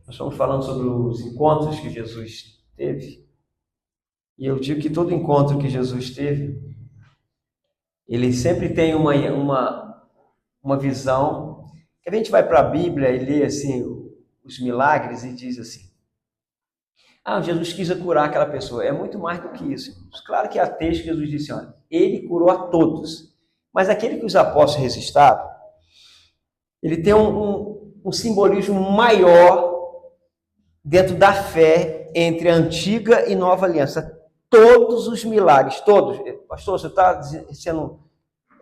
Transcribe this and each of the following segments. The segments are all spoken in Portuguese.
Nós estamos falando sobre os encontros que Jesus teve. E eu digo que todo encontro que Jesus teve, ele sempre tem uma visão. Que a gente vai para a Bíblia e lê assim, os milagres e diz assim: Jesus quis curar aquela pessoa. É muito mais do que isso, irmãos. Claro que há texto que Jesus disse: olha, ele curou a todos. Mas aquele que os apóstolos registraram, ele tem um simbolismo maior dentro da fé entre a antiga e nova aliança. Todos os milagres, todos. Pastor, você está sendo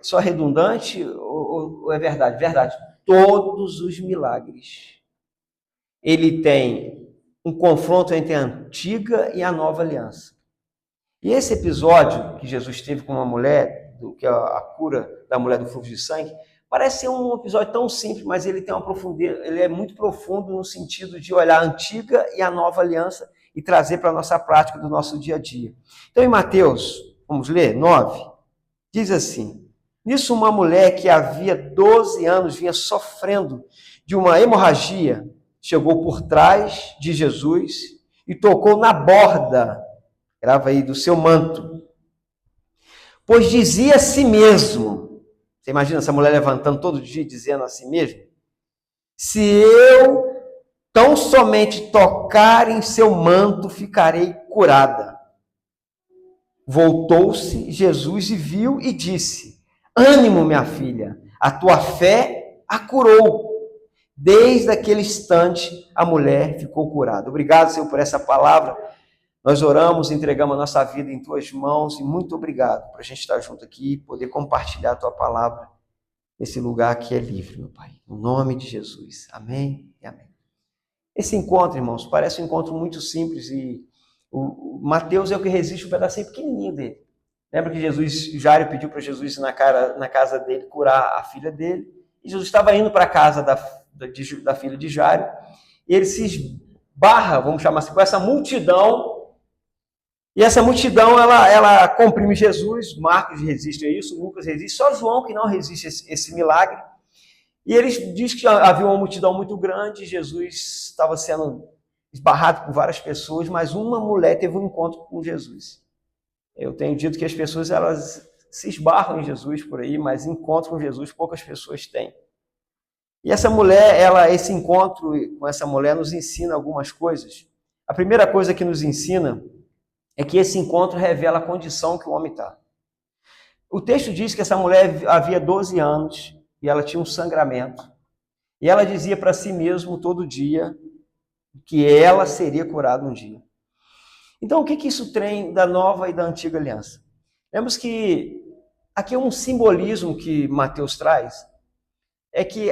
só redundante ou é verdade? Verdade. Todos os milagres. Ele tem um confronto entre a antiga e a nova aliança. E esse episódio que Jesus teve com uma mulher, que é a cura da mulher do fluxo de sangue, parece ser um episódio tão simples, mas ele tem uma profundidade, ele é muito profundo no sentido de olhar a antiga e a nova aliança e trazer para a nossa prática do nosso dia a dia. Então, em Mateus, vamos ler, 9, diz assim: nisso uma mulher que havia 12 anos vinha sofrendo de uma hemorragia, chegou por trás de Jesus e tocou na borda, grava aí, do seu manto, pois dizia a si mesmo. Você imagina essa mulher levantando todo dia dizendo a si mesma: se eu tão somente tocar em seu manto, ficarei curada. Voltou-se Jesus e viu e disse: ânimo, minha filha, a tua fé a curou. Desde aquele instante, a mulher ficou curada. Obrigado, Senhor, por essa palavra. Nós oramos, entregamos a nossa vida em tuas mãos e muito obrigado por a gente estar junto aqui e poder compartilhar a tua palavra nesse lugar que é livre, meu Pai. No nome de Jesus. Amém e amém. Esse encontro, irmãos, parece um encontro muito simples e o Mateus é o que resiste um pedacinho pequenininho dele. Lembra que Jairo pediu para Jesus ir na casa dele curar a filha dele? E Jesus estava indo para a casa da filha de Jairo e ele se esbarra, vamos chamar assim, com essa multidão. E essa multidão, ela comprime Jesus. Marcos resiste a isso, Lucas resiste, só João que não resiste a esse milagre. E eles dizem que havia uma multidão muito grande, Jesus estava sendo esbarrado por várias pessoas, mas uma mulher teve um encontro com Jesus. Eu tenho dito que as pessoas elas se esbarram em Jesus por aí, mas encontro com Jesus poucas pessoas têm. E essa mulher, esse encontro com essa mulher nos ensina algumas coisas. A primeira coisa que nos ensina é que esse encontro revela a condição que o homem está. O texto diz que essa mulher havia 12 anos e ela tinha um sangramento. E ela dizia para si mesma todo dia que ela seria curada um dia. Então, o que isso tem da nova e da antiga aliança? Vemos que aqui é um simbolismo que Mateus traz. É que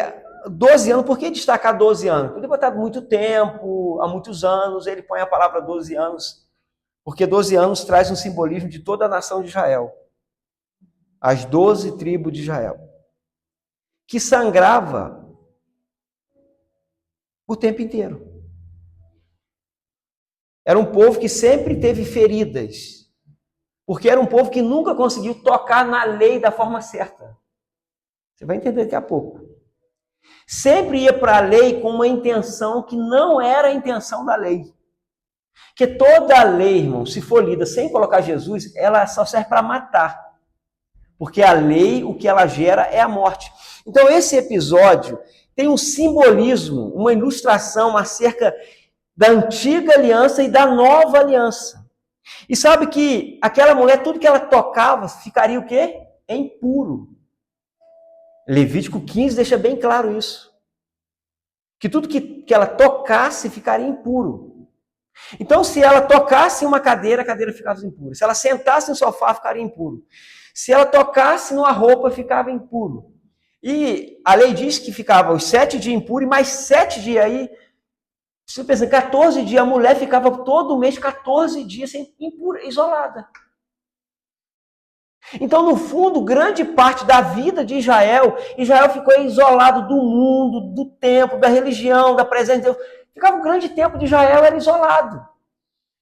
12 anos, por que destacar 12 anos? Podia botar muito tempo, há muitos anos, ele põe a palavra 12 anos. Porque 12 anos traz um simbolismo de toda a nação de Israel. As 12 tribos de Israel. Que sangrava o tempo inteiro. Era um povo que sempre teve feridas. Porque era um povo que nunca conseguiu tocar na lei da forma certa. Você vai entender daqui a pouco. Sempre ia para a lei com uma intenção que não era a intenção da lei. Porque toda a lei, irmão, se for lida sem colocar Jesus, ela só serve para matar. Porque a lei, o que ela gera é a morte. Então, esse episódio tem um simbolismo, uma ilustração acerca da antiga aliança e da nova aliança. E sabe que aquela mulher, tudo que ela tocava, ficaria o quê? Impuro. Levítico 15 deixa bem claro isso. Que tudo que ela tocasse ficaria impuro. Então, se ela tocasse em uma cadeira, a cadeira ficava impura. Se ela sentasse no sofá, ficaria impuro. Se ela tocasse numa roupa, ficava impuro. E a lei diz que ficava os 7 dias impuro e mais 7 dias aí. Você pensa, 14 dias, a mulher ficava todo mês 14 dias impura, isolada. Então, no fundo, grande parte da vida de Israel ficou isolado do mundo, do templo, da religião, da presença de Deus. Ficava um grande tempo de Israel, era isolado.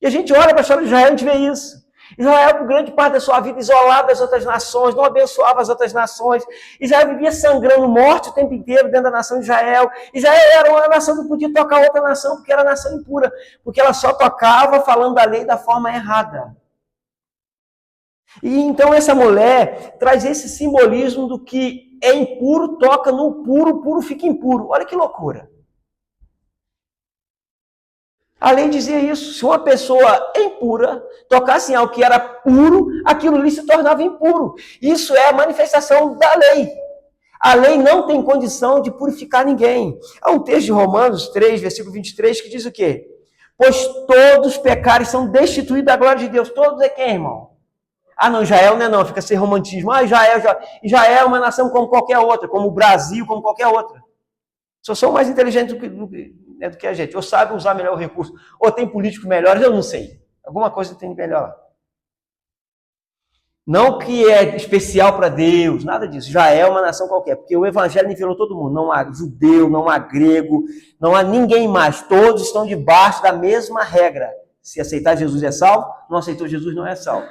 E a gente olha para a história de Israel e a gente vê isso. Israel, por grande parte da sua vida, isolado das outras nações, não abençoava as outras nações. Israel vivia sangrando morte o tempo inteiro dentro da nação de Israel. Israel era uma nação que podia tocar outra nação, porque era nação impura, porque ela só tocava falando da lei da forma errada. E então essa mulher traz esse simbolismo do que é impuro, toca no puro, o puro fica impuro. Olha que loucura. A lei dizia isso, se uma pessoa impura tocasse em algo que era puro, aquilo ali se tornava impuro. Isso é a manifestação da lei. A lei não tem condição de purificar ninguém. Há um texto de Romanos 3, versículo 23, que diz o quê? Pois todos os pecados são destituídos da glória de Deus. Todos é quem, irmão? Ah, não, Israel não é não, fica sem romantismo. Ah, Israel é uma nação como qualquer outra, como o Brasil, como qualquer outra. Só são mais inteligentes do que a gente. Ou sabe usar melhor o recurso, ou tem políticos melhores, eu não sei. Alguma coisa tem de melhor. Não que é especial para Deus, nada disso. Já é uma nação qualquer, porque o evangelho nivelou todo mundo. Não há judeu, não há grego, não há ninguém mais. Todos estão debaixo da mesma regra. Se aceitar Jesus é salvo, não aceitou Jesus não é salvo.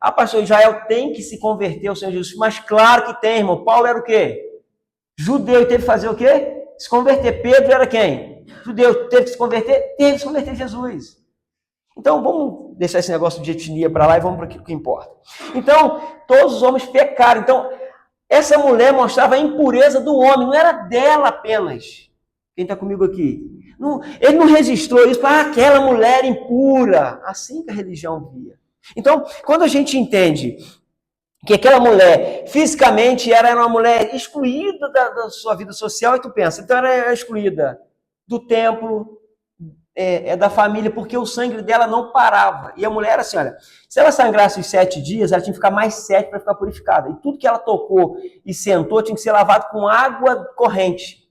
Ah, pastor, Israel tem que se converter ao Senhor Jesus. Mas claro que tem, irmão. Paulo era o quê? Judeu e teve que fazer o quê? Se converter. Pedro era quem? Judeu, teve que se converter? Teve que se converter Jesus. Então, vamos deixar esse negócio de etnia para lá e vamos para aquilo que importa. Então, todos os homens pecaram. Então, essa mulher mostrava a impureza do homem, não era dela apenas. Quem está comigo aqui? Não, ele não registrou isso para aquela mulher impura. Assim que a religião via. Então, quando a gente entende que aquela mulher, fisicamente, era uma mulher excluída da sua vida social, e tu pensa, então ela era excluída do templo, da família, porque o sangue dela não parava. E a mulher era assim, olha, se ela sangrasse os 7 dias, ela tinha que ficar mais 7 para ficar purificada. E tudo que ela tocou e sentou tinha que ser lavado com água corrente.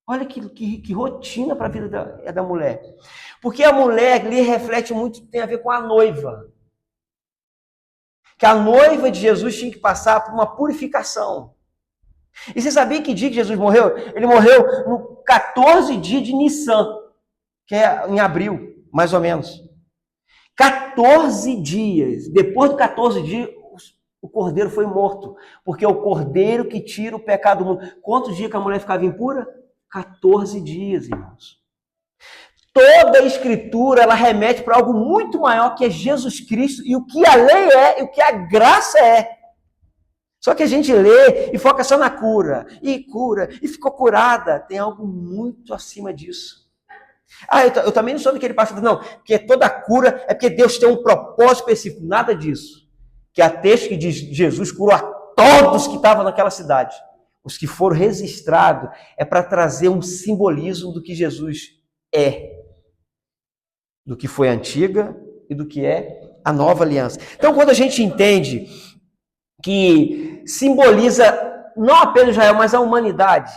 Olha que rotina para a vida da mulher. Porque a mulher lhe reflete muito, tem a ver com a noiva. Que a noiva de Jesus tinha que passar por uma purificação. E você sabia que dia que Jesus morreu? Ele morreu no 14 dia de Nissan, que é em abril, mais ou menos. 14 dias. Depois de 14 dias, o cordeiro foi morto. Porque é o cordeiro que tira o pecado do mundo. Quantos dias que a mulher ficava impura? 14 dias, irmãos. Toda a escritura, ela remete para algo muito maior, que é Jesus Cristo, e o que a lei é, e o que a graça é. Só que a gente lê e foca só na cura, e ficou curada. Tem algo muito acima disso. Ah, eu também não sou daquele pastor, não, porque toda cura é porque Deus tem um propósito específico. Nada disso. Que há texto que diz Jesus curou a todos que estavam naquela cidade. Os que foram registrados é para trazer um simbolismo do que Jesus é. Do que foi a antiga e do que é a nova aliança. Então, quando a gente entende que simboliza não apenas Israel, mas a humanidade,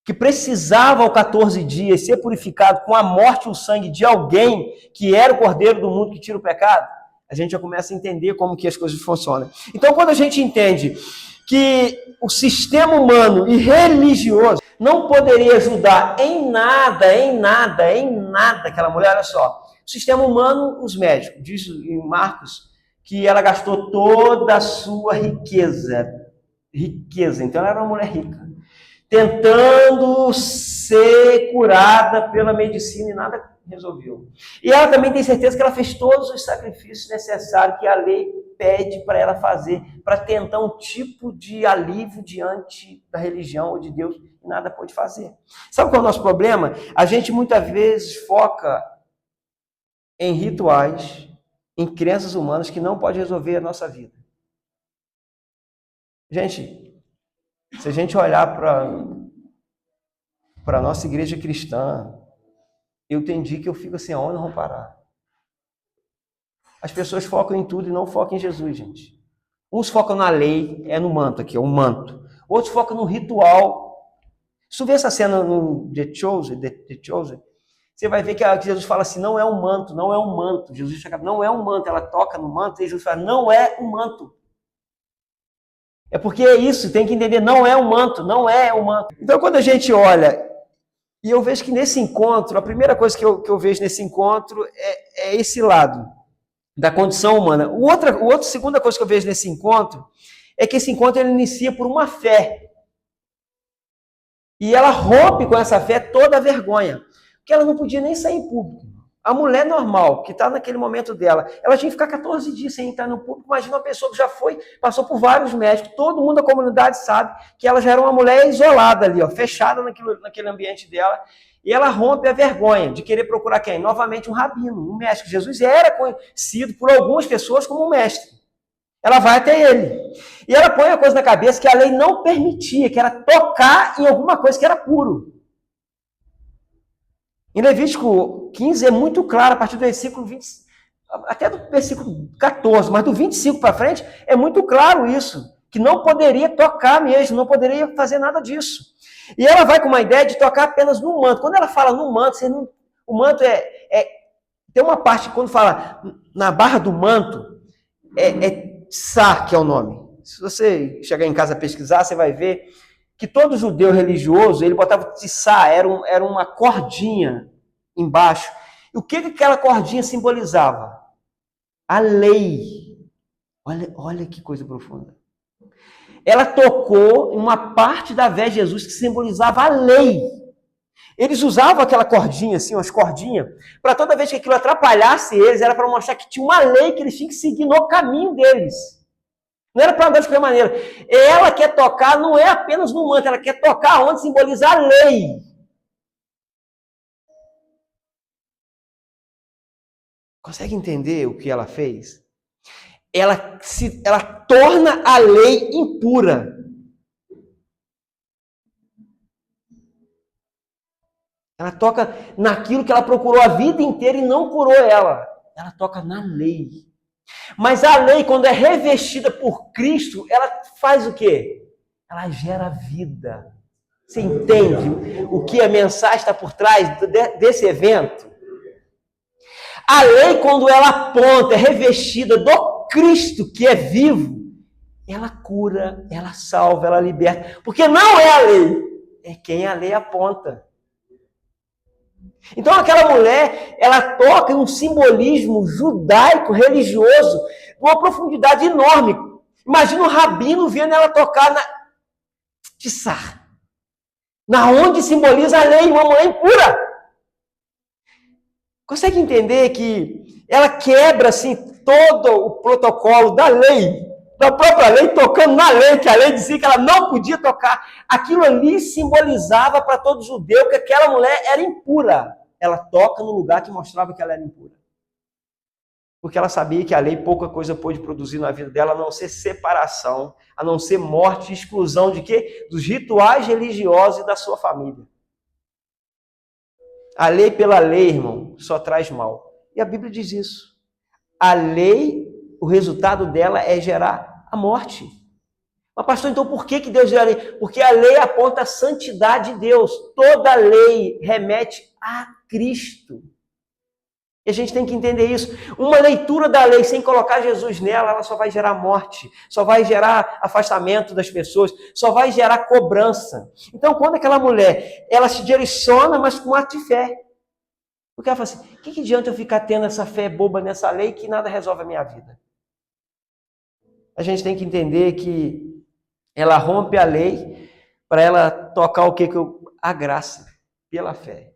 que precisava aos 14 dias ser purificado com a morte e o sangue de alguém que era o cordeiro do mundo que tira o pecado, a gente já começa a entender como que as coisas funcionam. Então, quando a gente entende que o sistema humano e religioso não poderia ajudar em nada aquela mulher, olha só. O sistema humano, os médicos, diz em Marcos que ela gastou toda a sua riqueza, então ela era uma mulher rica, tentando ser curada pela medicina e nada resolveu. E ela também tem certeza que ela fez todos os sacrifícios necessários que a lei pede para ela fazer, para tentar um tipo de alívio diante da religião ou de Deus, e nada pode fazer. Sabe qual é o nosso problema? A gente muitas vezes foca em rituais, em crenças humanas que não podem resolver a nossa vida. Gente, se a gente olhar para a nossa igreja cristã, eu entendi que eu fico assim, aonde vão parar? As pessoas focam em tudo e não focam em Jesus, gente. Uns focam na lei, é no manto aqui, é um manto. Outros focam no ritual. Se tu vê essa cena no The Chosen, você vai ver que Jesus fala assim, não é um manto, não é um manto. Jesus chega, não é um manto, ela toca no manto e Jesus fala, não é um manto. É porque é isso, tem que entender, não é um manto, não é um manto. Então quando a gente olha, e eu vejo que nesse encontro, a primeira coisa que eu vejo nesse encontro é esse lado. da condição humana. Segunda coisa que eu vejo nesse encontro é que esse encontro ele inicia por uma fé. E ela rompe com essa fé toda a vergonha. Porque ela não podia nem sair em público. A mulher normal, que está naquele momento dela, ela tinha que ficar 14 dias sem entrar no público. Imagina uma pessoa que já passou por vários médicos, todo mundo da comunidade sabe que ela já era uma mulher isolada ali, ó, fechada naquele ambiente dela. E ela rompe a vergonha de querer procurar quem? Novamente um rabino, um mestre. Jesus era conhecido por algumas pessoas como um mestre. Ela vai até ele. E ela põe a coisa na cabeça que a lei não permitia, que era tocar em alguma coisa que era puro. Em Levítico 15 é muito claro, a partir do versículo 20, até do versículo 14, mas do 25 para frente é muito claro isso, que não poderia tocar mesmo, não poderia fazer nada disso. E ela vai com uma ideia de tocar apenas no manto. Quando ela fala no manto, o manto tem uma parte, quando fala na barra do manto, tsar, que é o nome. Se você chegar em casa a pesquisar, você vai ver que todo judeu religioso, ele botava tsar, era uma cordinha embaixo. E o que aquela cordinha simbolizava? A lei. Olha que coisa profunda. Ela tocou em uma parte da veste de Jesus que simbolizava a lei. Eles usavam aquela cordinha, assim, umas cordinhas, para toda vez que aquilo atrapalhasse eles, era para mostrar que tinha uma lei que eles tinham que seguir no caminho deles. Não era para andar de qualquer maneira. Ela quer tocar, não é apenas no manto, ela quer tocar onde simboliza a lei. Consegue entender o que ela fez? Ela torna a lei impura. Ela toca naquilo que ela procurou a vida inteira e não curou ela. Ela toca na lei. Mas a lei, quando é revestida por Cristo, ela faz o quê? Ela gera vida. Você entende o que a mensagem está por trás desse evento? A lei, quando ela aponta, é revestida do Cristo que é vivo, ela cura, ela salva, ela liberta. Porque não é a lei, é quem a lei aponta. Então aquela mulher, ela toca em um simbolismo judaico, religioso, de uma profundidade enorme. Imagina um rabino vendo ela tocar na tsar, na onde simboliza a lei, uma mulher impura. Consegue entender que ela quebra assim todo o protocolo da lei, da própria lei, tocando na lei, que a lei dizia que ela não podia tocar. Aquilo ali simbolizava para todo judeu que aquela mulher era impura. Ela toca no lugar que mostrava que ela era impura. Porque ela sabia que a lei pouca coisa pôde produzir na vida dela, a não ser separação, a não ser morte e exclusão de quê? Dos rituais religiosos e da sua família. A lei pela lei, irmão, só traz mal. E a Bíblia diz isso. A lei, o resultado dela é gerar a morte. Mas, pastor, então por que Deus gera a lei? Porque a lei aponta a santidade de Deus. Toda lei remete a Cristo. E a gente tem que entender isso. Uma leitura da lei sem colocar Jesus nela, ela só vai gerar morte, só vai gerar afastamento das pessoas, só vai gerar cobrança. Então, quando aquela mulher, ela se direciona, mas com ato de fé. Porque ela fala assim, o que adianta eu ficar tendo essa fé boba nessa lei que nada resolve a minha vida? A gente tem que entender que ela rompe a lei para ela tocar o que? A graça, pela fé.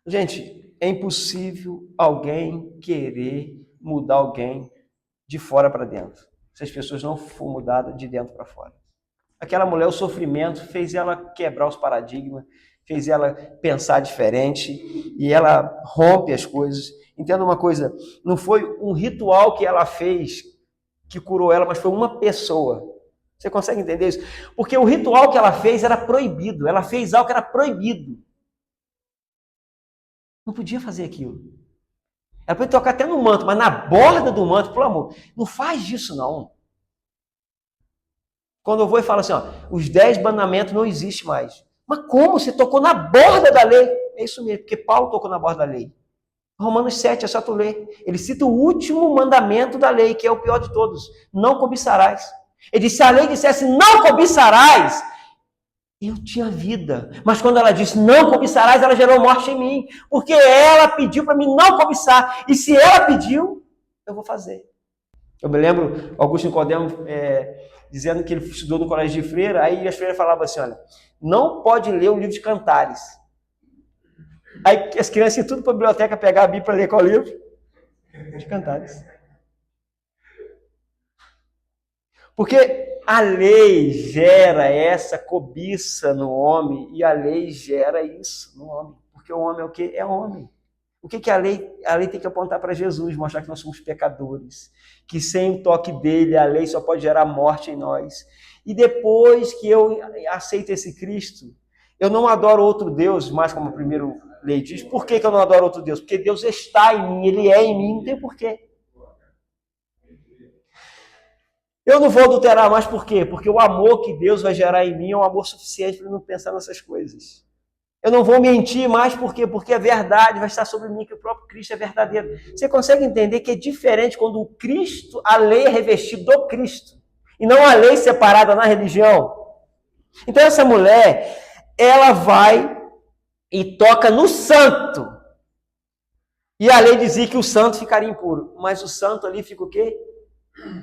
Gente, é impossível alguém querer mudar alguém de fora para dentro, se as pessoas não for mudadas de dentro para fora. Aquela mulher, o sofrimento fez ela quebrar os paradigmas, fez ela pensar diferente e ela rompe as coisas. Entenda uma coisa, não foi um ritual que ela fez que curou ela, mas foi uma pessoa. Você consegue entender isso? Porque o ritual que ela fez era proibido, ela fez algo que era proibido. Não podia fazer aquilo. Ela podia tocar até no manto, mas na borda do manto, pelo amor, não faz isso não. Quando eu vou e falo assim, ó, os 10 mandamentos não existem mais. Mas como? Você tocou na borda da lei? É isso mesmo, porque Paulo tocou na borda da lei. Romanos 7, é só tu ler. Ele cita o último mandamento da lei, que é o pior de todos. Não cobiçarás. Ele disse, se a lei dissesse não cobiçarás, eu tinha vida. Mas quando ela disse não cobiçarás, ela gerou morte em mim. Porque ela pediu para mim não cobiçar. E se ela pediu, eu vou fazer. Eu me lembro, Augusto Nicodemo dizendo que ele estudou no colégio de freira, aí as freiras falavam assim, olha, não pode ler o livro de Cantares. Aí as crianças iam tudo para a biblioteca pegar a Bíblia para ler qual livro? De Cantares. Porque a lei gera essa cobiça no homem e a lei gera isso no homem. Porque o homem é o quê? É homem. O que é a lei? A lei tem que apontar para Jesus, mostrar que nós somos pecadores, que sem o toque dele a lei só pode gerar morte em nós. E depois que eu aceito esse Cristo, eu não adoro outro Deus, mais como a primeira lei diz. Por que eu não adoro outro Deus? Porque Deus está em mim, ele é em mim, não tem porquê. Eu não vou adulterar mais, por quê? Porque o amor que Deus vai gerar em mim é um amor suficiente para não pensar nessas coisas. Eu não vou mentir mais, por quê? Porque a verdade vai estar sobre mim, que o próprio Cristo é verdadeiro. Você consegue entender que é diferente quando o Cristo, a lei é revestida do Cristo, e não a lei separada na religião? Então essa mulher, ela vai e toca no santo. E a lei dizia que o santo ficaria impuro, mas o santo ali fica o quê?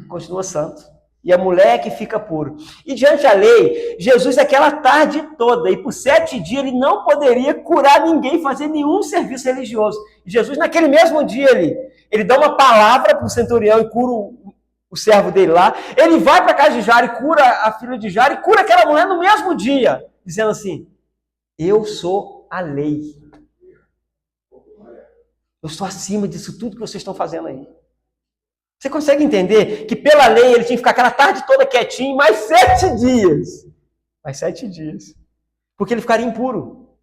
Continua santo. E a mulher que fica puro. E diante da lei, Jesus aquela tarde toda, e por 7 dias ele não poderia curar ninguém, fazer nenhum serviço religioso. E Jesus naquele mesmo dia ele dá uma palavra para o centurião e cura o servo dele lá. Ele vai para a casa de Jairo e cura a filha de Jairo e cura aquela mulher no mesmo dia, dizendo assim, eu sou a lei. Eu estou acima disso tudo que vocês estão fazendo aí. Você consegue entender que pela lei ele tinha que ficar aquela tarde toda quietinho, mais 7 dias. Mais 7 dias. Porque ele ficaria impuro.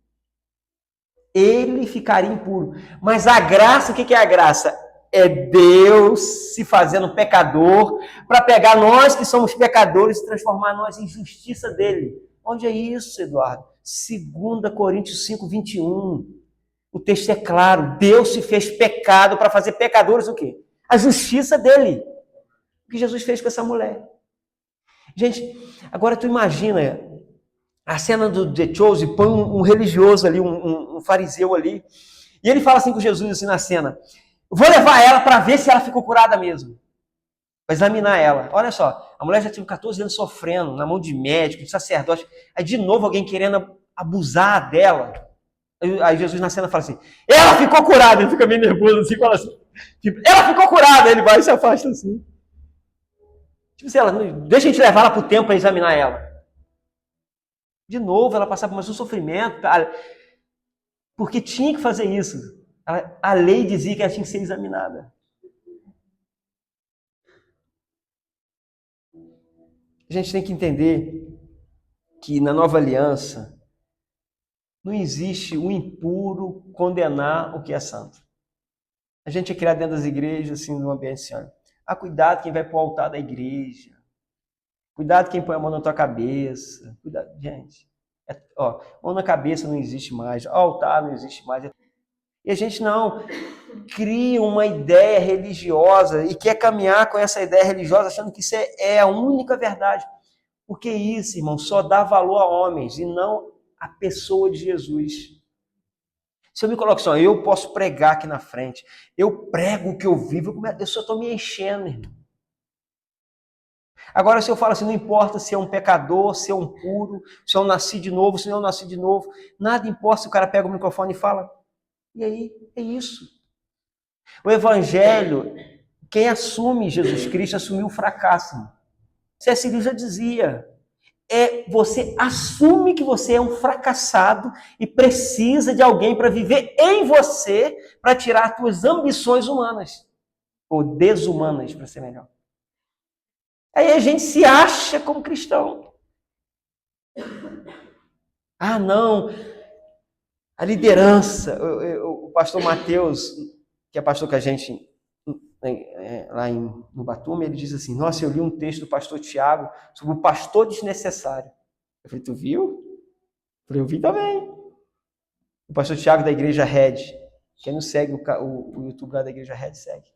Ele ficaria impuro. Mas a graça, o que é a graça? É Deus se fazendo pecador para pegar nós que somos pecadores e transformar nós em justiça dele. Onde é isso, Eduardo? 2 Coríntios 5, 21. O texto é claro. Deus se fez pecado para fazer pecadores o quê? A justiça dele. O que Jesus fez com essa mulher. Gente, agora tu imagina a cena do The Chosen, põe um religioso ali, um fariseu ali, e ele fala assim com Jesus assim na cena, vou levar ela para ver se ela ficou curada mesmo. Vai examinar ela. Olha só, a mulher já tinha 14 anos sofrendo, na mão de médico, de sacerdote, aí de novo alguém querendo abusar dela. Aí Jesus na cena fala assim, ela ficou curada. Ele fica meio nervoso assim, fala assim, tipo, ela ficou curada. Ele vai e se afasta assim. Tipo assim, deixa a gente levar ela para o templo para examinar ela. De novo, ela passava por mais um sofrimento, porque tinha que fazer isso. A lei dizia que ela tinha que ser examinada. A gente tem que entender que na nova aliança não existe o impuro condenar o que é santo. A gente é criado dentro das igrejas, assim, no ambiente assim, olha, cuidado quem vai para o altar da igreja. Cuidado quem põe a mão na tua cabeça. Cuidado, gente. Mão na cabeça não existe mais. Altar não existe mais. E a gente não cria uma ideia religiosa e quer caminhar com essa ideia religiosa achando que isso é a única verdade. Porque isso, irmão, só dá valor a homens e não a pessoa de Jesus. Se eu me coloco assim, eu posso pregar aqui na frente, eu prego o que eu vivo, eu só estou me enchendo, irmão. Agora, se eu falo assim, não importa se é um pecador, se é um puro, se eu nasci de novo, se não nasci de novo, nada importa se o cara pega o microfone e fala. E aí, é isso. O evangelho, quem assume Jesus Cristo, assumiu o fracasso. C.S. Lewis já dizia, você assume que você é um fracassado e precisa de alguém para viver em você, para tirar as tuas ambições humanas, ou desumanas, para ser melhor. Aí a gente se acha como cristão. Não, a liderança. O pastor Mateus, que é pastor com a gente lá no Batume, ele diz assim, nossa, eu li um texto do pastor Tiago sobre o pastor desnecessário. Eu falei, tu viu? Eu falei, eu vi também. O pastor Tiago da Igreja Red. Quem não segue o YouTube lá da Igreja Red, segue.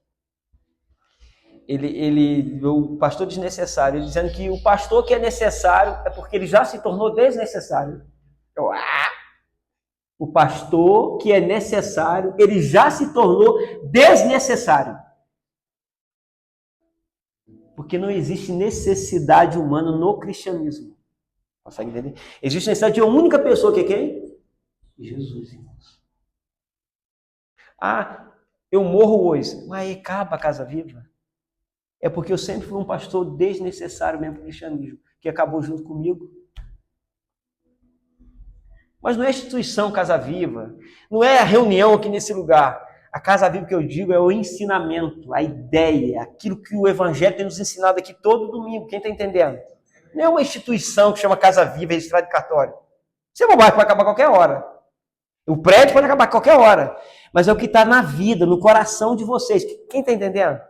O pastor desnecessário, ele dizendo que o pastor que é necessário é porque ele já se tornou desnecessário. O pastor que é necessário, ele já se tornou desnecessário. Porque não existe necessidade humana no cristianismo. Consegue entender? Existe necessidade de uma única pessoa, que é quem? Jesus, irmãos. Ah, eu morro hoje. Mas aí acaba a Casa Viva. É porque eu sempre fui um pastor desnecessário mesmo para o cristianismo, que acabou junto comigo. Mas não é a instituição Casa Viva, não é a reunião aqui nesse lugar. A Casa Viva que eu digo é o ensinamento, a ideia, aquilo que o Evangelho tem nos ensinado aqui todo domingo. Quem está entendendo? Não é uma instituição que chama Casa Viva, registrada de cartório. Isso é bobagem, pode acabar a qualquer hora. O prédio pode acabar a qualquer hora. Mas é o que está na vida, no coração de vocês. Quem está entendendo?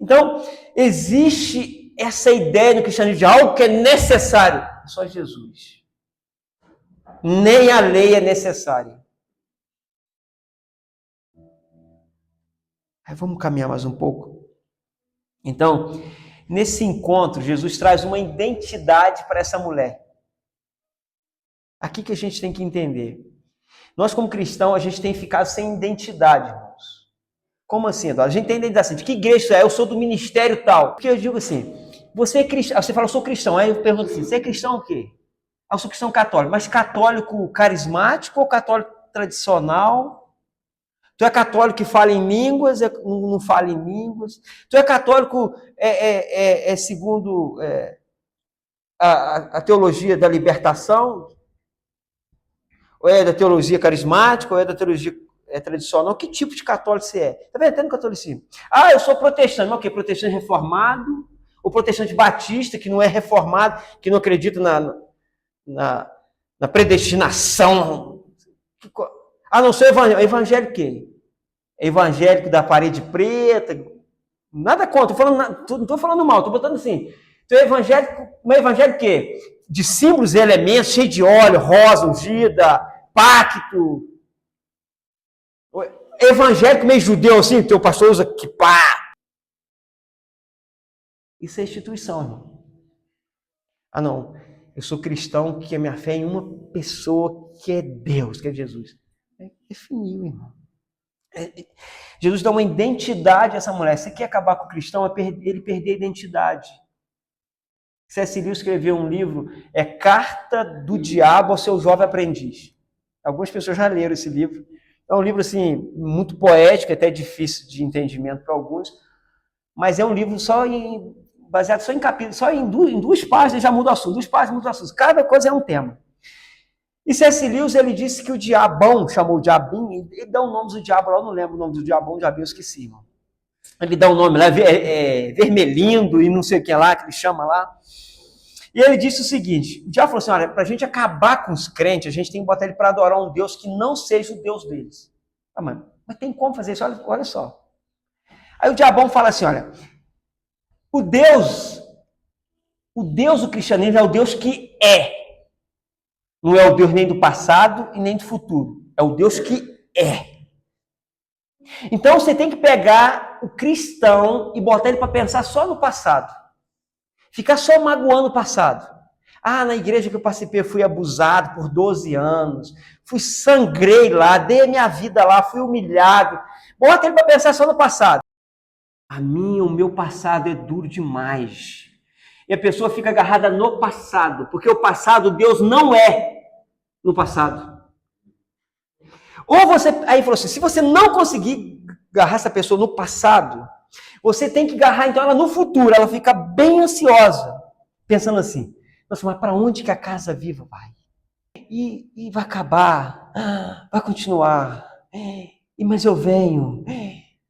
Então, existe essa ideia no cristianismo de algo que é necessário. Só Jesus. Nem a lei é necessária. Aí vamos caminhar mais um pouco. Então, nesse encontro, Jesus traz uma identidade para essa mulher. Aqui que a gente tem que entender. Nós, como cristãos, a gente tem ficado sem identidade, irmãos. Como assim, Eduardo? A gente tem identidade assim, de que igreja isso é? Eu sou do ministério tal. Porque eu digo assim, você é cristão, você fala, eu sou cristão. Aí eu pergunto assim, você é cristão o quê? Eu sou cristão católico, mas católico carismático ou católico tradicional? Tu é católico que fala em línguas, não fala em línguas? Tu é católico segundo a teologia da libertação? Ou é da teologia carismática, ou é da teologia tradicional? Que tipo de católico você é? Está vendo? Até no catolicismo. Ah, eu sou protestante. Mas o quê? Protestante reformado? Ou protestante batista, que não é reformado, que não acredita na predestinação? Ah, não sou evangélico. Evangélico quê? Evangélico da parede preta? Nada contra, não estou falando mal, estou botando assim. Então, evangélico quê? De símbolos e elementos, cheio de óleo, rosa, ungida, pacto. Evangélico meio judeu assim, teu pastor usa kippá. Isso é instituição, irmão. Ah, não. Eu sou cristão, que a minha fé é em uma pessoa que é Deus, que é Jesus. Definiu, irmão. Jesus dá uma identidade a essa mulher. Você quer acabar com o cristão, ele perder a identidade. C.S. Lewis escreveu um livro, Carta do Diabo ao Seu Jovem Aprendiz. Algumas pessoas já leram esse livro. É um livro assim, muito poético, até difícil de entendimento para alguns, mas é um livro baseado só em capítulos, só em duas páginas já muda o assunto, 2 páginas muda o assunto, cada coisa é um tema. E C.S. Lewis, ele disse que o diabão, chamou o diabinho, ele dá o nome do diabo lá, eu não lembro o nome do diabão, eu esqueci, irmão. Ele dá o nome lá, Vermelindo e não sei o que lá, que ele chama lá. E ele disse o seguinte, o diabo falou assim, olha, para a gente acabar com os crentes, a gente tem que botar ele para adorar um Deus que não seja o Deus deles. Ah, mas tem como fazer isso? Olha só. Aí o diabão fala assim, olha, o Deus do cristianismo é o Deus que é. Não é o Deus nem do passado e nem do futuro. É o Deus que é. Então você tem que pegar o cristão e botar ele para pensar só no passado. Ficar só magoando o passado. Ah, na igreja que eu participei, eu fui abusado por 12 anos. Sangrei lá, dei a minha vida lá, fui humilhado. Bota ele para pensar só no passado. O meu passado é duro demais. E a pessoa fica agarrada no passado, porque o passado, Deus não é no passado. Ou você, aí falou assim, se você não conseguir agarrar essa pessoa no passado, você tem que agarrar então ela no futuro, ela fica bem ansiosa, pensando assim, nossa, mas para onde que a Casa Viva vai? E vai acabar, vai continuar, mas eu venho,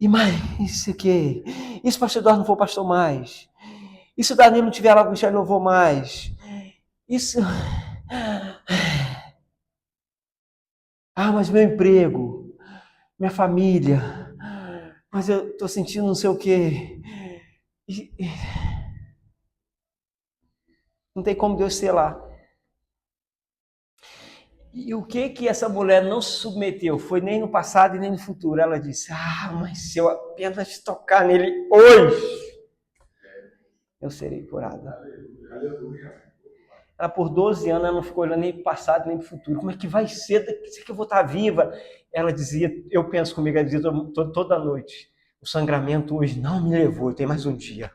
e mais isso aqui, e se o pastor Eduardo não for pastor mais, e se o Danilo não tiver lá com o não vou mais, isso... mas meu emprego, minha família, mas eu estou sentindo não sei o quê. Não tem como Deus ser lá. E o que essa mulher não se submeteu? Foi nem no passado e nem no futuro. Ela disse, mas se eu apenas tocar nele hoje, eu serei curada. Ela, por 12 anos, ela não ficou olhando nem para o passado nem para o futuro. Como é que vai ser? Será que eu vou estar viva? Ela dizia, eu penso comigo, ela dizia toda noite, o sangramento hoje não me levou, eu tenho mais um dia.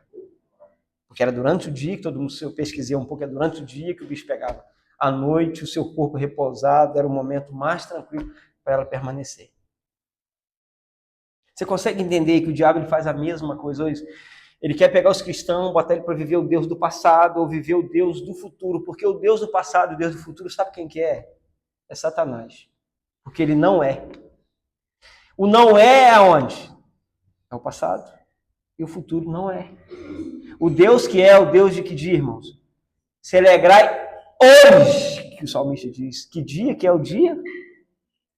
Porque era durante o dia, que todo mundo, eu pesquisei um pouco, é durante o dia que o bicho pegava. À noite, o seu corpo repousado, era o momento mais tranquilo para ela permanecer. Você consegue entender que o diabo ele faz a mesma coisa hoje? Ele quer pegar os cristãos, botar ele para viver o Deus do passado ou viver o Deus do futuro. Porque o Deus do passado e o Deus do futuro, sabe quem que é? É Satanás. Porque ele não é. O não é aonde? É o passado. E o futuro não é. O Deus que é o Deus de que dia, irmãos? Se alegrai hoje, que o salmista diz. Que dia que é o dia?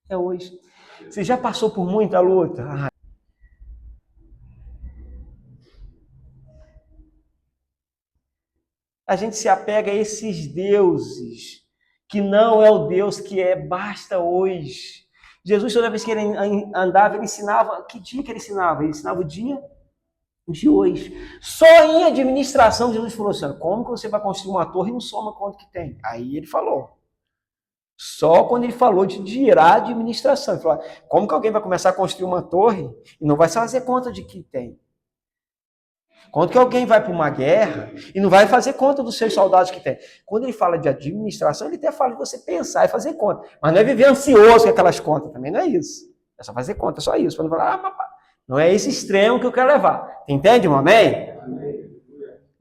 É hoje. Você já passou por muita luta? A gente se apega a esses deuses, que não é o Deus que é, basta hoje. Jesus, toda vez que ele andava, ele ensinava, que dia que ele ensinava? Ele ensinava o dia de hoje. Só em administração, Jesus falou assim, como que você vai construir uma torre e não soma quanto que tem? Aí ele falou. Só quando ele falou de girar a administração. Ele falou, como que alguém vai começar a construir uma torre e não vai fazer conta de que tem? Quando que alguém vai para uma guerra e não vai fazer conta dos seus soldados que tem? Quando ele fala de administração, ele até fala de você pensar e fazer conta. Mas não é viver ansioso com aquelas contas, também não é isso. É só fazer conta, é só isso. Para não falar, não é esse extremo que eu quero levar. Entende, irmão? Amém?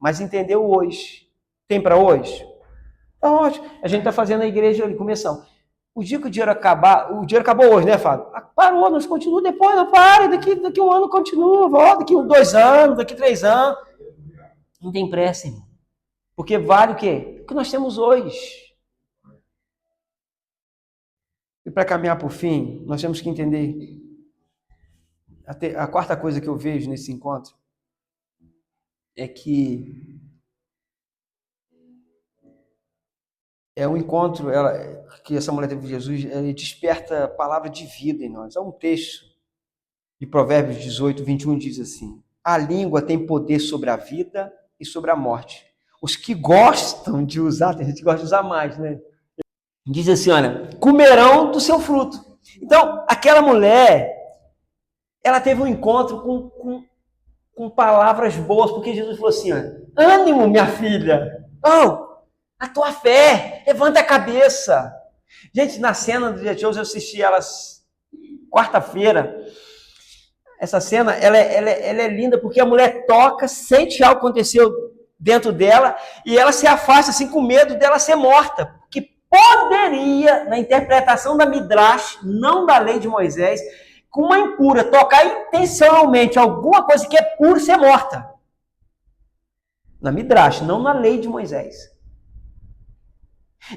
Mas entendeu hoje. Tem para hoje? Tá ótimo. A gente está fazendo a igreja ali, começando. O dia que o dinheiro acabar, o dinheiro acabou hoje, né, Fábio? Parou, nós continuamos depois, não para, daqui um ano continua, volta, daqui 2 anos, daqui 3 anos. Não tem pressa, irmão. Porque vale o quê? O que nós temos hoje. E para caminhar por fim, nós temos que entender. A quarta coisa que eu vejo nesse encontro é que é um encontro que essa mulher teve com Jesus, ele desperta a palavra de vida em nós. Há um texto de Provérbios 18, 21 diz assim, a língua tem poder sobre a vida e sobre a morte. Os que gostam de usar, tem gente que gosta de usar mais, né? Diz assim, olha, comerão do seu fruto. Então, aquela mulher, ela teve um encontro com palavras boas, porque Jesus falou assim, olha, ânimo, minha filha. A tua fé, levanta a cabeça. Gente, na cena do dia de hoje, eu assisti elas quarta-feira. Essa cena, ela é linda, porque a mulher toca, sente algo que aconteceu dentro dela, e ela se afasta, assim, com medo dela ser morta. Porque poderia, na interpretação da Midrash, não da lei de Moisés, com uma impura, tocar intencionalmente alguma coisa que é pura ser morta. Na Midrash, não na lei de Moisés.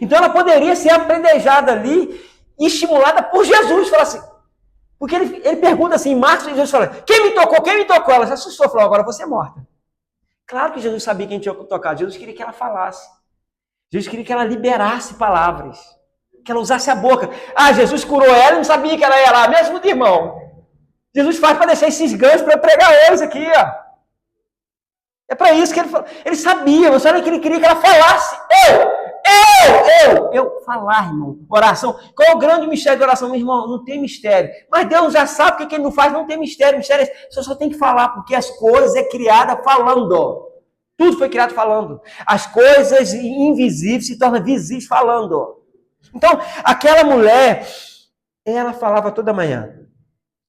Então ela poderia ser apredejada ali e estimulada por Jesus. Fala assim, porque ele pergunta assim, Marcos, e Jesus fala, quem me tocou? Quem me tocou? Ela se assustou, falou, agora você é morta. Claro que Jesus sabia quem tinha tocado. Jesus queria que ela falasse. Jesus queria que ela liberasse palavras. Que ela usasse a boca. Jesus curou ela e não sabia que ela ia lá. Mesmo de irmão. Jesus faz para deixar esses ganhos para pregar eles aqui, ó. É para isso que ele falou. Ele sabia, você sabe que ele queria que ela falasse. Eu falar, irmão. Oração. Qual é o grande mistério da oração, meu irmão? Não tem mistério. Mas Deus já sabe o que ele não faz, não tem mistério. Mistério é você só tem que falar, porque as coisas é criada falando. Tudo foi criado falando. As coisas invisíveis se tornam visíveis falando. Então, aquela mulher, ela falava toda manhã,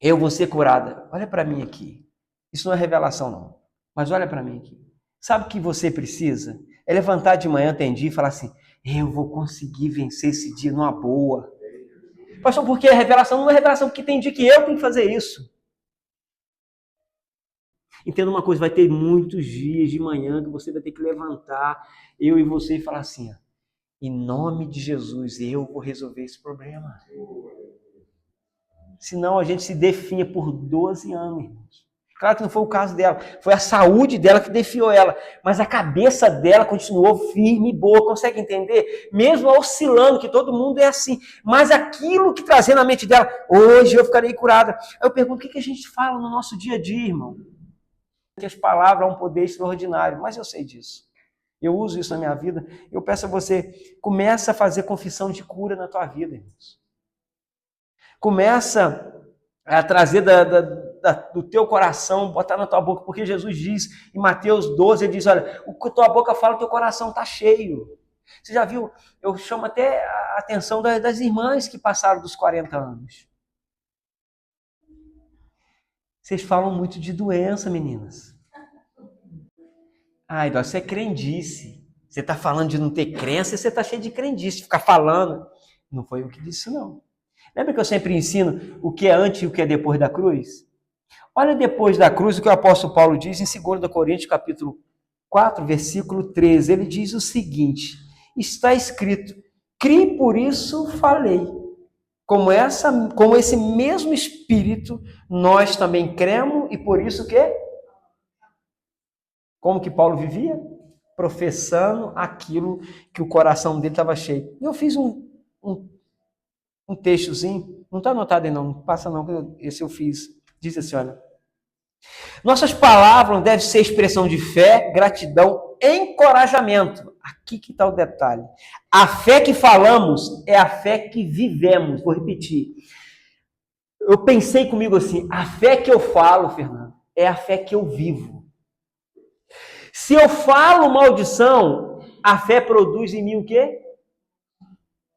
eu vou ser curada. Olha para mim aqui. Isso não é revelação, não. Mas olha para mim aqui. Sabe o que você precisa? É levantar de manhã, tem dia, e falar assim, eu vou conseguir vencer esse dia numa boa. Pastor, porque a revelação não é revelação, porque tem dia que eu tenho que fazer isso. Entenda uma coisa, vai ter muitos dias de manhã que você vai ter que levantar, eu e você, e falar assim, ó, em nome de Jesus, eu vou resolver esse problema. Senão a gente se definha por 12 anos, irmãos. Claro que não foi o caso dela, foi a saúde dela que defiou ela, mas a cabeça dela continuou firme e boa, consegue entender? Mesmo oscilando, que todo mundo é assim, mas aquilo que trazia na mente dela, hoje eu ficarei curada. Aí eu pergunto, o que a gente fala no nosso dia a dia, irmão? Que as palavras há um poder extraordinário, mas eu sei disso. Eu uso isso na minha vida. Eu peço a você, começa a fazer confissão de cura na tua vida, irmãos. Começa a trazer do teu coração, botar na tua boca, porque Jesus diz em Mateus 12, ele diz, olha, o que tua boca fala, o teu coração está cheio. Você já viu? Eu chamo até a atenção das irmãs que passaram dos 40 anos. Vocês falam muito de doença, meninas. Ai, isso é crendice. Você está falando de não ter crença e você está cheio de crendice, de ficar falando. Não foi eu que disse, não. Lembra que eu sempre ensino o que é antes e o que é depois da cruz? Olha depois da cruz o que o apóstolo Paulo diz em 2 Coríntios, capítulo 4, versículo 13. Ele diz o seguinte, está escrito, criei, por isso falei. Como esse mesmo Espírito, nós também cremos e por isso que? Como que Paulo vivia? Professando aquilo que o coração dele estava cheio. E eu fiz um textozinho, não está anotado aí não, passa não, esse eu fiz. Diz assim, olha, nossas palavras devem ser expressão de fé, gratidão, encorajamento. Aqui que está o detalhe. A fé que falamos é a fé que vivemos. Vou repetir. Eu pensei comigo assim, a fé que eu falo, Fernando, é a fé que eu vivo. Se eu falo maldição, a fé produz em mim o quê?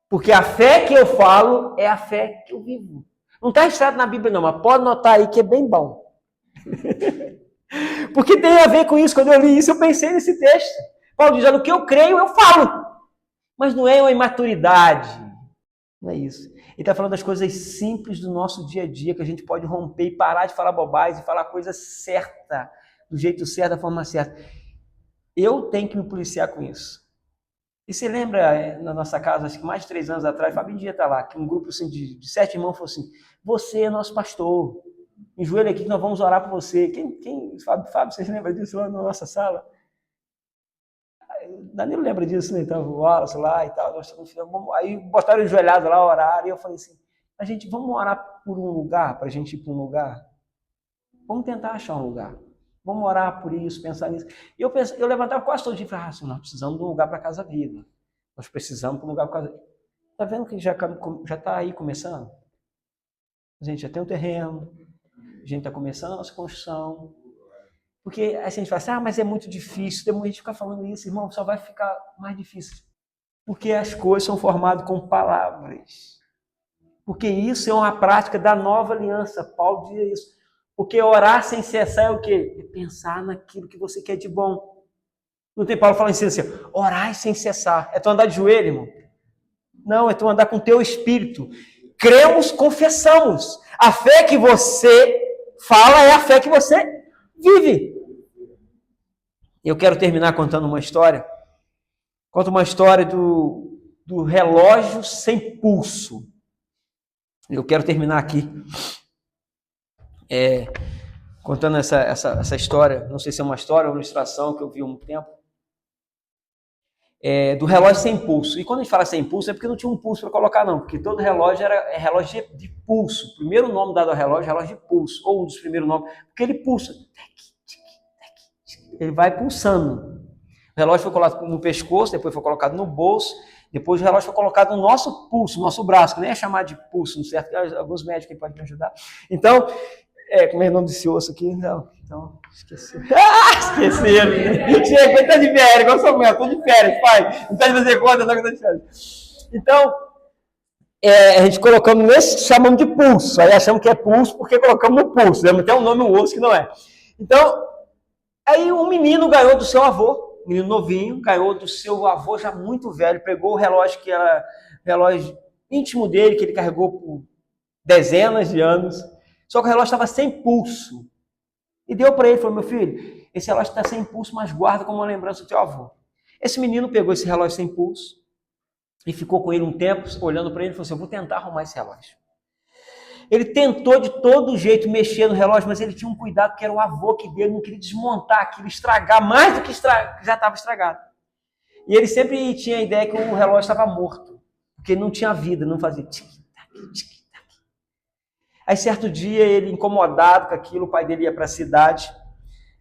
Porque a fé que eu falo é a fé que eu vivo. Não está escrito na Bíblia não, mas pode notar aí que é bem bom. Porque tem a ver com isso. Quando eu li isso, eu pensei nesse texto. Paulo diz, olha, o que eu creio, eu falo. Mas não é uma imaturidade. Não é isso. Ele está falando das coisas simples do nosso dia a dia, que a gente pode romper e parar de falar bobagem e falar a coisa certa, do jeito certo, da forma certa. Eu tenho que me policiar com isso. E você lembra, na nossa casa, acho que mais de 3 anos atrás, Fabinho devia estar lá, que um grupo assim, de 7 irmãos falou assim, você é nosso pastor, enjoelha aqui que nós vamos orar por você. Fábio, vocês lembram disso lá na nossa sala? Danilo lembra disso, né? Então, o Wallace lá e tal. Aí botaram enjoelhado lá, oraram, e eu falei assim, vamos orar por um lugar, para a gente ir para um lugar? Vamos tentar achar um lugar. Vamos orar por isso, pensar nisso. E eu levantava quase todo dia e falava, nós precisamos de um lugar para a Casa Vida. Nós precisamos de um lugar para a Casa Vida. Está vendo que já está aí começando? A gente já tem um terreno, a gente está começando a nossa construção. Porque aí a gente fala assim, mas é muito difícil. Demora a gente ficar falando isso, irmão, só vai ficar mais difícil. Porque as coisas são formadas com palavras. Porque isso é uma prática da nova aliança. Paulo dizia isso. Porque orar sem cessar é o quê? É pensar naquilo que você quer de bom. Não tem Paulo falando assim, orar sem cessar. É tu andar de joelho, irmão? Não, é tu andar com o teu espírito. Cremos, confessamos. A fé que você fala é a fé que você vive. Eu quero terminar contando uma história. Conto uma história do relógio sem pulso. Eu quero terminar aqui contando essa história. Não sei se é uma história ou uma ilustração que eu vi há um tempo. Do relógio sem pulso. E quando a gente fala sem pulso, é porque não tinha um pulso para colocar, não. Porque todo relógio é relógio de pulso. O primeiro nome dado ao relógio é relógio de pulso. Ou um dos primeiros nomes. Porque ele pulsa. Ele vai pulsando. O relógio foi colocado no pescoço, depois foi colocado no bolso, depois o relógio foi colocado no nosso pulso, no nosso braço, que nem é chamado de pulso, não certo? Alguns médicos aí podem me ajudar. Então, como é o nome desse osso aqui? Não, então, esqueci. Esqueceram. Chega, ele tá de férias, igual Samuel, estou de férias, pai. Não tá de fazer conta, não, que eu tô de férias. Então, a gente colocamos nesse, chamamos de pulso, aí achamos que é pulso porque colocamos no pulso, né? Tem um nome, um osso que não é. Então, aí um menino ganhou do seu avô, um menino novinho, ganhou do seu avô já muito velho, pegou o relógio que era relógio íntimo dele, que ele carregou por dezenas de anos, só que o relógio estava sem pulso. E deu para ele, falou, meu filho, esse relógio está sem pulso, mas guarda como uma lembrança do teu avô. Esse menino pegou esse relógio sem pulso e ficou com ele um tempo, olhando para ele e falou assim, eu vou tentar arrumar esse relógio. Ele tentou de todo jeito mexer no relógio, mas ele tinha um cuidado que era o avô que dele, não queria desmontar aquilo, estragar mais do que já estava estragado. E ele sempre tinha a ideia que o relógio estava morto, porque não tinha vida, não fazia tic-tac, tic-tac. Aí certo dia, ele incomodado com aquilo, o pai dele ia para a cidade,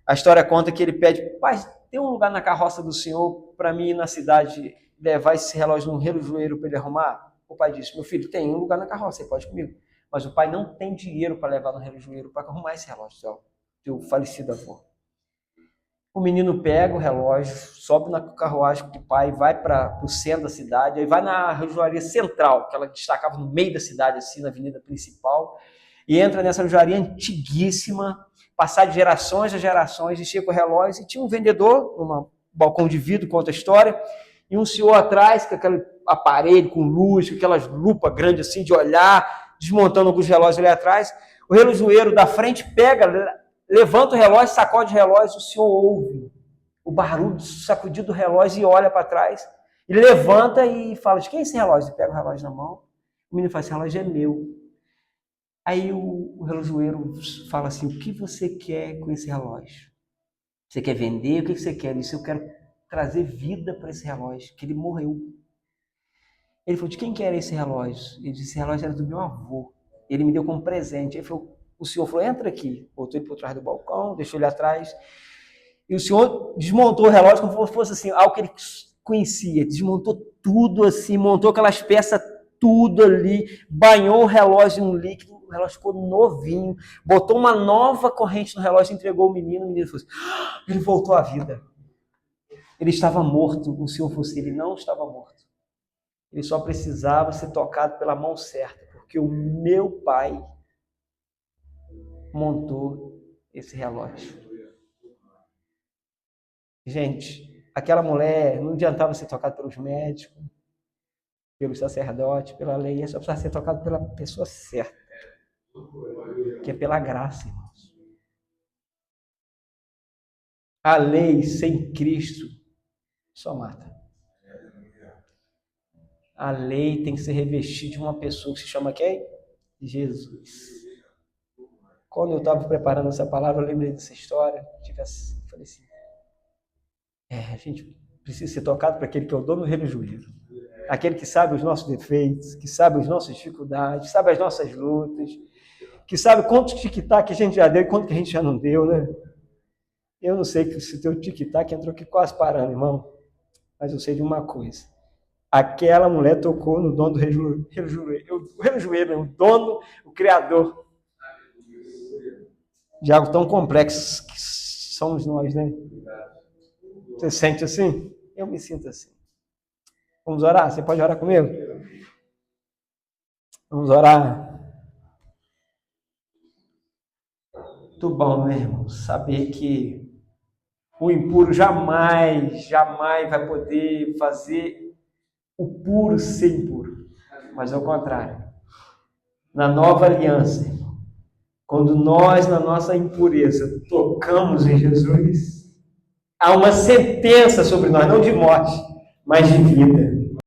a história conta que ele pede, pai, tem um lugar na carroça do senhor para mim ir na cidade levar esse relógio num relojoeiro para ele arrumar? O pai disse, meu filho, tem um lugar na carroça, você pode ir comigo. Mas o pai não tem dinheiro para levar no relojoeiro para arrumar esse relógio, teu falecido avô. O menino pega o relógio, sobe na carruagem com o pai, vai para o centro da cidade, aí vai na relojaria central, que ela destacava no meio da cidade, assim, na avenida principal, e entra nessa relojaria antiguíssima, passar de gerações a gerações, e chega o relógio, e tinha um vendedor, um balcão de vidro, conta a história, e um senhor atrás, com aquele aparelho, com luz, com aquelas lupas grandes assim, de olhar, desmontando alguns relógios ali atrás. O relojoeiro da frente pega, levanta o relógio, sacode o relógio, o senhor ouve o barulho sacudido do relógio e olha para trás, e levanta e fala, de quem é esse relógio? Ele pega o relógio na mão, o menino fala, esse relógio é meu. Aí o relojoeiro fala assim, o que você quer com esse relógio? Você quer vender? O que você quer? Ele disse, eu quero trazer vida para esse relógio, que ele morreu. Ele falou, de quem que era esse relógio? Ele disse, esse relógio era do meu avô. Ele me deu como presente. Ele falou, o senhor falou, entra aqui. Botou ele por trás do balcão, deixou ele atrás. E o senhor desmontou o relógio como se fosse assim, algo que ele conhecia. Desmontou tudo assim, montou aquelas peças tudo ali, banhou o relógio no líquido, o relógio ficou novinho, botou uma nova corrente no relógio, entregou o menino falou assim, ele voltou à vida. Ele estava morto, o senhor fosse, ele não estava morto. Ele só precisava ser tocado pela mão certa, porque o meu pai montou esse relógio. Gente, aquela mulher não adiantava ser tocada pelos médicos, pelos sacerdotes, pela lei, só precisava ser tocado pela pessoa certa, que é pela graça, irmãos. A lei sem Cristo só mata. A lei tem que ser revestida de uma pessoa que se chama quem? Jesus. Quando eu estava preparando essa palavra, eu lembrei dessa história. Falei assim, a gente precisa ser tocado para aquele que é o dono do relojoeiro. Aquele que sabe os nossos defeitos, que sabe as nossas dificuldades, sabe as nossas lutas, que sabe quantos tic-tac a gente já deu e quanto que a gente já não deu, né? Eu não sei se o teu tic-tac entrou aqui quase parando, irmão, mas eu sei de uma coisa. Aquela mulher tocou no dono do relojoeiro, o relojoeiro, o dono, o criador de algo tão complexo que somos nós, né? Você sente assim? Eu me sinto assim. Vamos orar? Você pode orar comigo? Vamos orar. Muito bom, né, irmão? Saber que o impuro jamais vai poder fazer o puro ser impuro. Mas ao contrário. Na nova aliança, irmão, quando nós, na nossa impureza, tocamos em Jesus, há uma sentença sobre nós, não de morte, mas de vida.